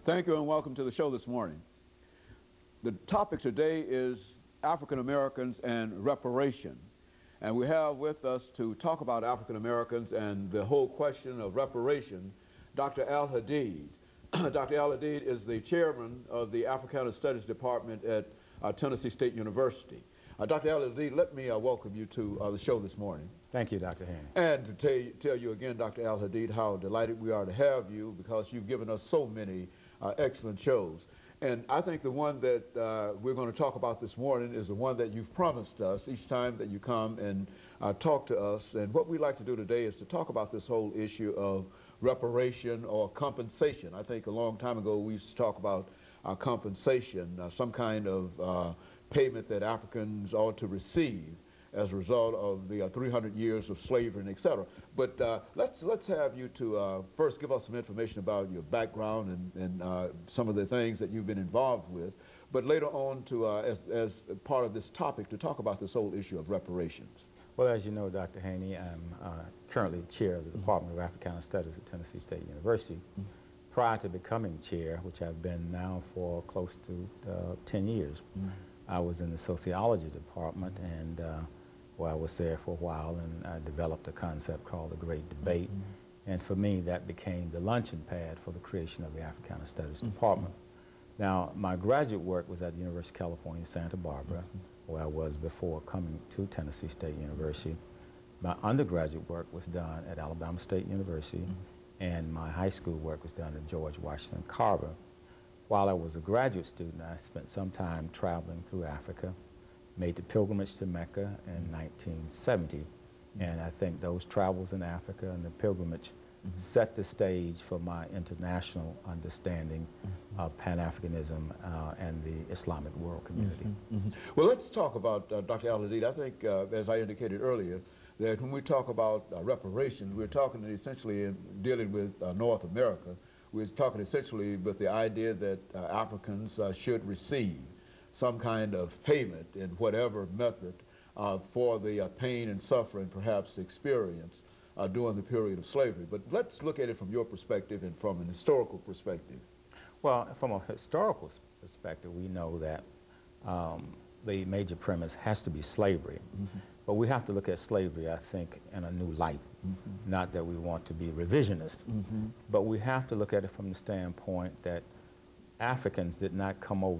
Thank you and welcome to the show this morning. The topic today is African Americans and reparation. And we have with us to talk about African Americans and the whole question of reparation, Dr. AAl-Hadid. Dr. AAl-Hadid is the chairman of the Africana Studies Department at Tennessee State University. Dr. AAl-Hadid, let me welcome you to the show this morning. Thank you, Dr. Haney. And to tell you again, Dr. AAl-Hadid, how delighted we are to have you because you've given us so many excellent shows. And I think the one that we're going to talk about this morning is the one that you've promised us each time that you come and talk to us. And what we'd like to do today is to talk about this whole issue of reparation or compensation. I think a long time ago we used to talk about compensation, some kind of payment that Africans ought to receive as a result of the 300 years of slavery and et cetera. But let's have you to first give us some information about your background and some of the things that you've been involved with, but later on to, as part of this topic, to talk about this whole issue of reparations. Well, as you know, Dr. Haney, I'm currently chair of the Department of Africana Studies at Tennessee State University. Prior to becoming chair, which I've been now for close to 10 years, I was in the sociology department, and well, I was there for a while, and I developed a concept called the Great Debate. And for me, that became the launching pad for the creation of the Africana Studies Department. Now, my graduate work was at the University of California, Santa Barbara, where I was before coming to Tennessee State University. My undergraduate work was done at Alabama State University, and my high school work was done at George Washington Carver. While I was a graduate student, I spent some time traveling through Africa, made the pilgrimage to Mecca in 1970, and I think those travels in Africa and the pilgrimage set the stage for my international understanding of Pan-Africanism and the Islamic world community. Well, let's talk about Dr. AAl-Hadid. I think, as I indicated earlier, that when we talk about reparations, we're talking essentially in dealing with North America. We're talking essentially with the idea that Africans should receive some kind of payment in whatever method for the pain and suffering perhaps experienced during the period of slavery. But let's look at it from your perspective and from an historical perspective. Well, from a historical perspective, we know that the major premise has to be slavery. But we have to look at slavery, I think, in a new light. Not that we want to be revisionist, but we have to look at it from the standpoint that Africans did not come over